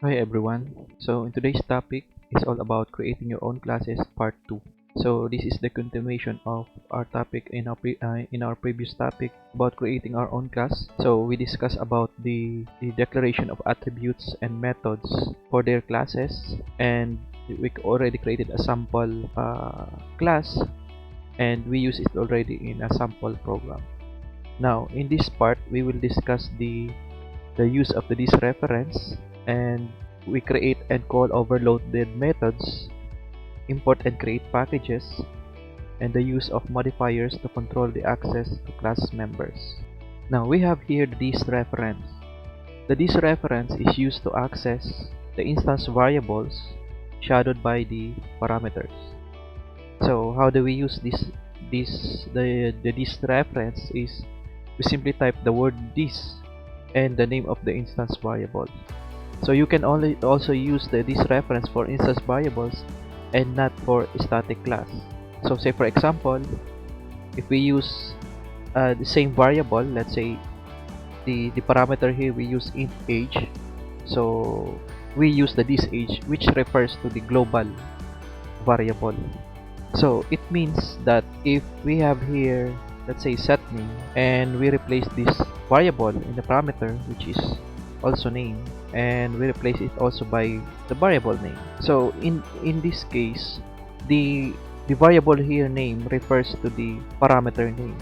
Hi everyone. So in today's topic is all about creating your own classes part 2. So this is the continuation of our topic in our previous topic about creating our own class. So we discussed about the declaration of attributes and methods for their classes, and we already created a sample class, and we use it already in a sample program. Now in this part we will discuss the use of the this reference, and we create and call overloaded methods, import and create packages, and the use of modifiers to control the access to class members. Now we have here the this reference. The this reference is used to access the instance variables shadowed by the parameters. So how do we use this reference is we simply type the word this and the name of the instance variable. So you can only also use this reference for instance variables and not for static class. So say for example, if we use the same variable, let's say the parameter here we use int age, so we use the this age which refers to the global variable. So it means that if we have here, let's say set name, and we replace this variable in the parameter which is also name, and we replace it also by the variable name. So in this case, the variable here name refers to the parameter name.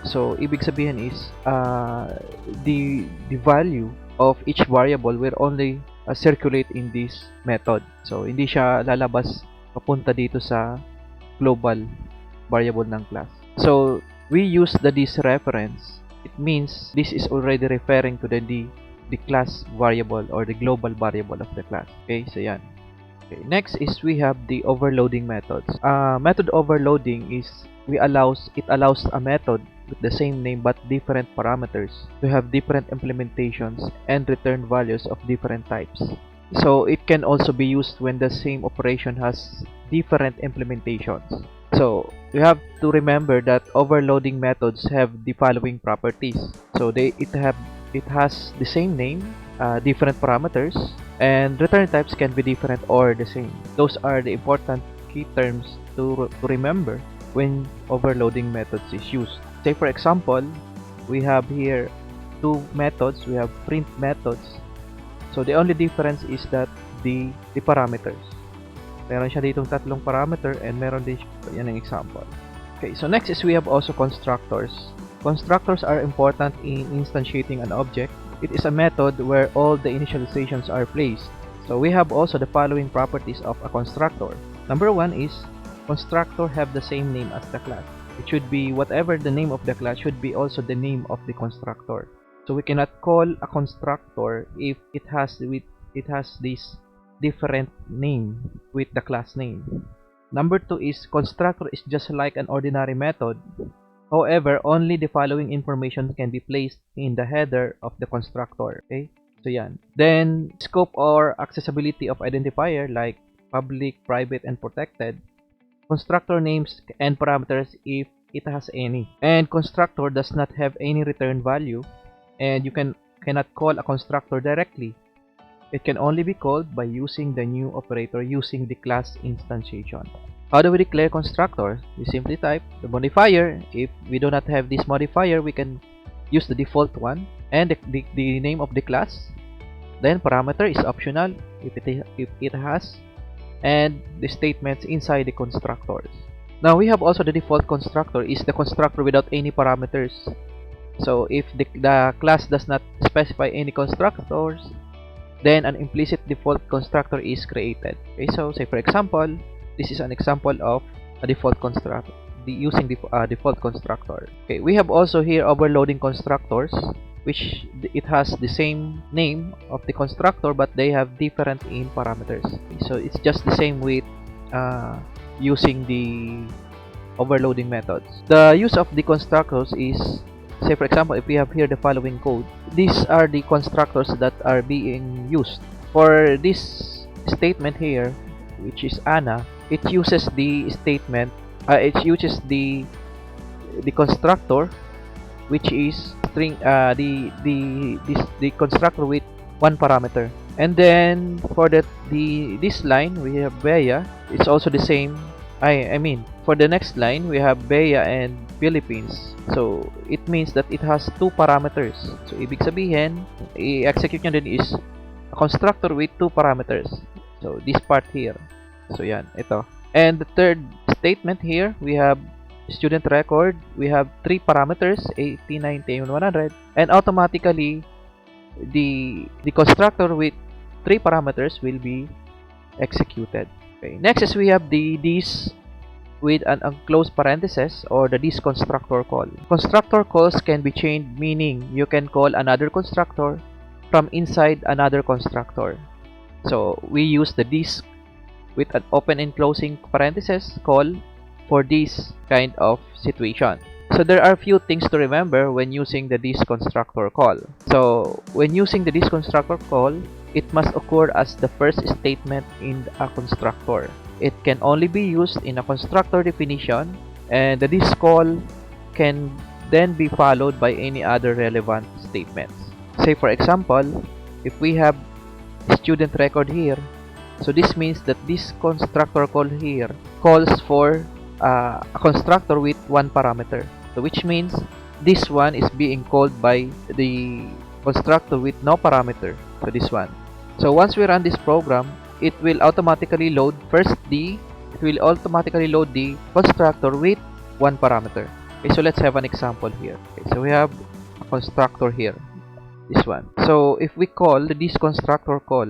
So ibig sabihin is the value of each variable will only circulate in this method. So hindi siya lalabas papunta dito sa global variable ng class. So we use the this reference. It means this is already referring to the class variable or the global variable of the class. Okay, so yan. Okay, next is we have the overloading methods. Method overloading is it allows a method with the same name but different parameters to have different implementations and return values of different types. So it can also be used when the same operation has different implementations. So you have to remember that overloading methods have the following properties. So it has the same name, different parameters, and return types can be different or the same. Those are the important key terms to remember when overloading methods is used. Say for example, we have here two methods. We have print methods. So the only difference is that the parameters. Meron siya ditong tatlong parameter and meron din yan ang example. Okay, so next is we have also constructors. Constructors are important in instantiating an object. It is a method where all the initializations are placed. So we have also the following properties of a constructor. Number one is constructor have the same name as the class. It should be whatever the name of the class should be also the name of the constructor. So we cannot call a constructor if it has this different name with the class name. Number two is constructor is just like an ordinary method. However, only the following information can be placed in the header of the constructor. Okay? So yan. Then scope or accessibility of identifier like public, private, and protected. Constructor names and parameters if it has any. And constructor does not have any return value, and you cannot call a constructor directly. It can only be called by using the new operator using the class instantiation. How do we declare constructor? We simply type the modifier. If we do not have this modifier, we can use the default one and the name of the class. Then parameter is optional if it has, and the statements inside the constructors. Now we have also the default constructor is the constructor without any parameters. So if the class does not specify any constructors, then an implicit default constructor is created. Okay, so say for example, this is an example of a default constructor using the default constructor. Okay, we have also here overloading constructors, which it has the same name of the constructor but they have different in parameters. Okay, so it's just the same with using the overloading methods. The use of the constructors is, say for example, if we have here the following code, these are the constructors that are being used. For this statement here, which is Anna, it uses the statement, it uses the constructor, which is string, the constructor with one parameter. And then for this line we have Bea. It's also the same. I mean for the next line we have Bea and Philippines. So it means that it has two parameters. So ibig sabihin, i-execute nyo din is a constructor with two parameters. So this part here. So yan, ito. And the third statement here, we have student record. We have three parameters, 80, 90, and 100. And automatically, the constructor with three parameters will be executed. Okay. Next is we have this with an unclosed parenthesis or the this constructor call. Constructor calls can be chained, meaning you can call another constructor from inside another constructor. So we use the this with an open and closing parenthesis call for this kind of situation. So there are few things to remember when using the this constructor call. So when using the this constructor call, it must occur as the first statement in a constructor. It can only be used in a constructor definition, and the this call can then be followed by any other relevant statements. Say for example, if we have student record here, so this means that this constructor call here calls for a constructor with one parameter. So which means this one is being called by the constructor with no parameter. So this one. So once we run this program, it will automatically load the constructor with one parameter. Okay, so let's have an example here. Okay, so we have a constructor here, this one. So if we call this constructor call,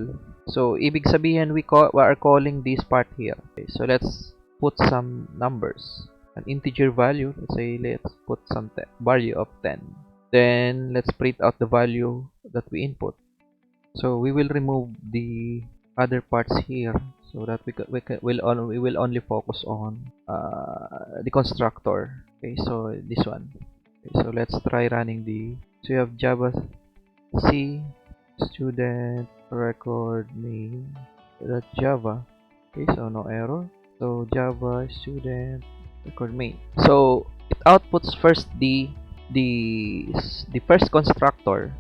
so ibig sabihin we are calling this part here. Okay, so let's put some numbers, an integer value. Let's put some value of 10. Then let's print out the value that we input. So we will remove the other parts here so that we will only focus on the constructor. Okay, so this one. Okay, so let's try running so you have Java C student record name .java. Okay, so no error. So Java student record main. So it outputs first the first constructor.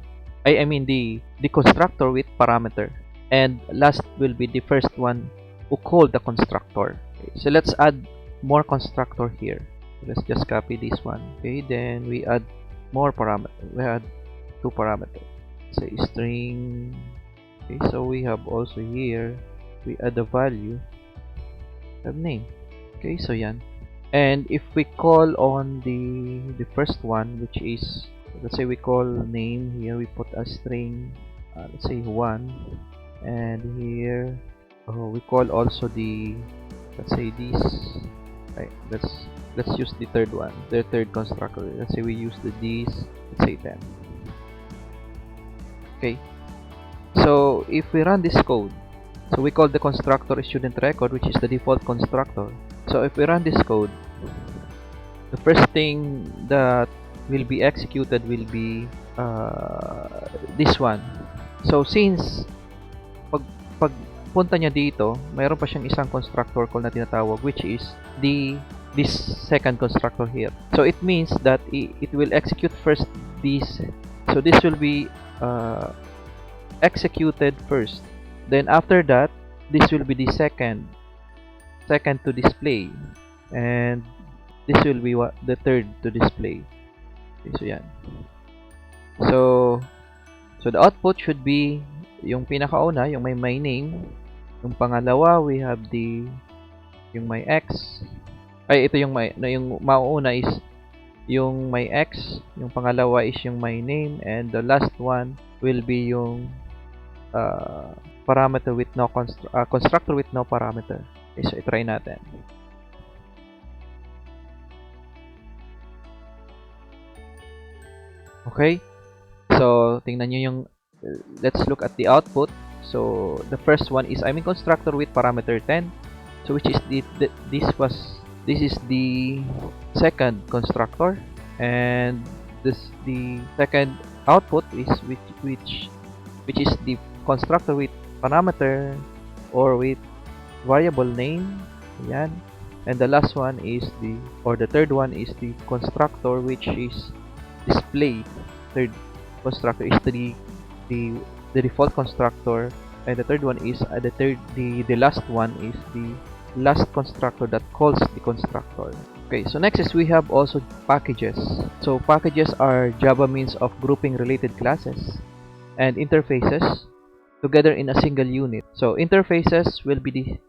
I mean the constructor with parameter, and last will be the first one who called the constructor. Okay, so let's add more constructor here. So let's just copy this one. Okay, then we add more parameter. We add two parameters. Say string. Okay, so we have also here we add the value of name. Okay, so yan. And if we call on the first one, which is, let's say we call name here, we put a string, let's say 1, and here we call also let's say this. Right, let's use the third one, the third constructor. Let's say we use this, let's say 10. Okay, so if we run this code, so we call the constructor student record, which is the default constructor. So if we run this code, the first thing that will be executed will be this one. So since pag punta niya dito, mayroon pa siyang isang constructor call na tinatawag, which is this second constructor here. So it means that it will execute first this. So this will be executed first. Then after that, this will be the second to display, and this will be the third to display. Okay, so yan. So the output should be yung pinakauna, yung my name. Yung pangalawa, we have yung my x. Ay, ito yung mauuna is yung my x. Yung pangalawa is yung my name, and the last one will be yung parameter with no constructor with no parameter. Okay, so i-try natin. Okay, so tingnan nyo yung let's look at the output. So the first one is I'm in constructor with parameter 10. So which is this is the second constructor, and the second output is which is the constructor with parameter or with variable name. Yan. And the last one is the third one is the constructor which is display. Third constructor is the default constructor and the third one is the last one is the last constructor that calls the constructor. Okay, so next is we have also packages. So packages are Java means of grouping related classes and interfaces together in a single unit. So interfaces will be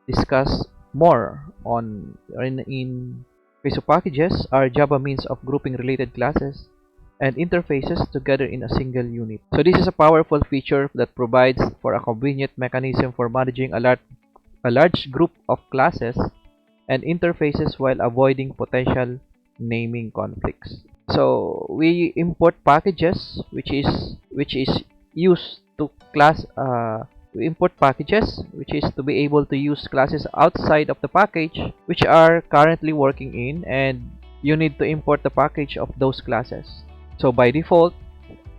discussed more on in okay, so packages are Java means of grouping related classes and interfaces together in a single unit. So this is a powerful feature that provides for a convenient mechanism for managing a large group of classes and interfaces while avoiding potential naming conflicts. So we import packages which is used to class we import packages which is to be able to use classes outside of the package which are currently working in, and you need to import the package of those classes. So by default,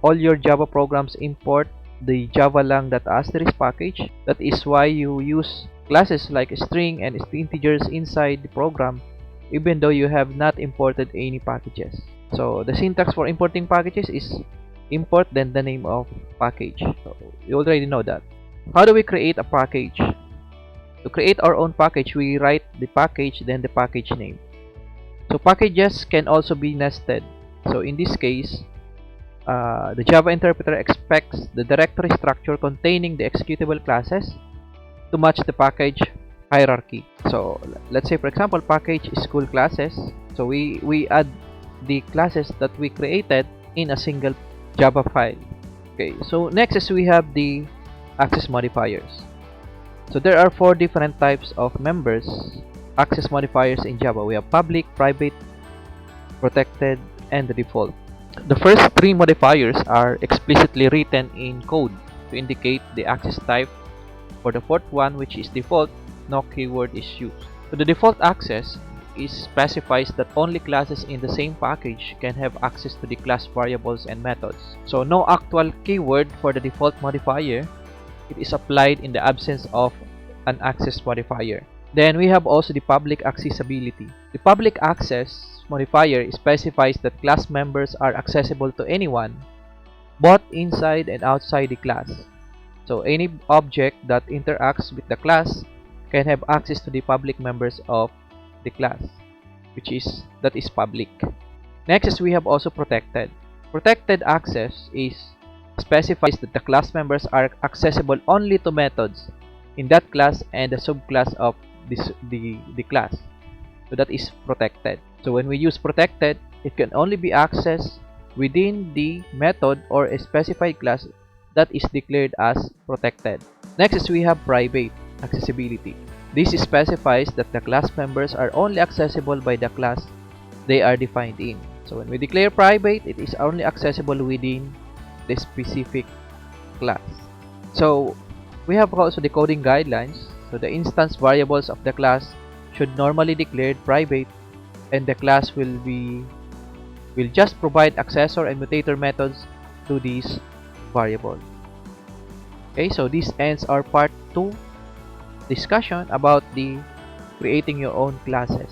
all your Java programs import the javalang.asterisk package. That is why you use classes like string and integers inside the program even though you have not imported any packages. So the syntax for importing packages is import then the name of package. So you already know that. How do we create a package? To create our own package, we write the package then the package name. So packages can also be nested. So in this case, the Java interpreter expects the directory structure containing the executable classes to match the package hierarchy. So let's say for example package is school classes. So we add the classes that we created in a single Java file. Okay, so next is we have the access modifiers. So there are 4 different types of members access modifiers in Java. We have public, private, protected, and the default. The first 3 modifiers are explicitly written in code to indicate the access type. For the fourth one, which is default, no keyword is used. So the default access specifies that only classes in the same package can have access to the class variables and methods. So no actual keyword for the default modifier. It is applied in the absence of an access modifier. Then we have also the public accessibility. The public access modifier specifies that class members are accessible to anyone, both inside and outside the class. So any object that interacts with the class can have access to the public members of the class, that is public. Next is we have also protected. Protected access specifies that the class members are accessible only to methods in that class and the subclass of the class. So that is protected. So when we use protected, it can only be accessed within the method or a specified class that is declared as protected. Next is we have private accessibility. This specifies that the class members are only accessible by the class they are defined in. So when we declare private, it is only accessible within the specific class. So we have also the coding guidelines. So the instance variables of the class should normally declared private, and the class will just provide accessor and mutator methods to these variables. Okay, so this ends our part 2 discussion about the creating your own classes.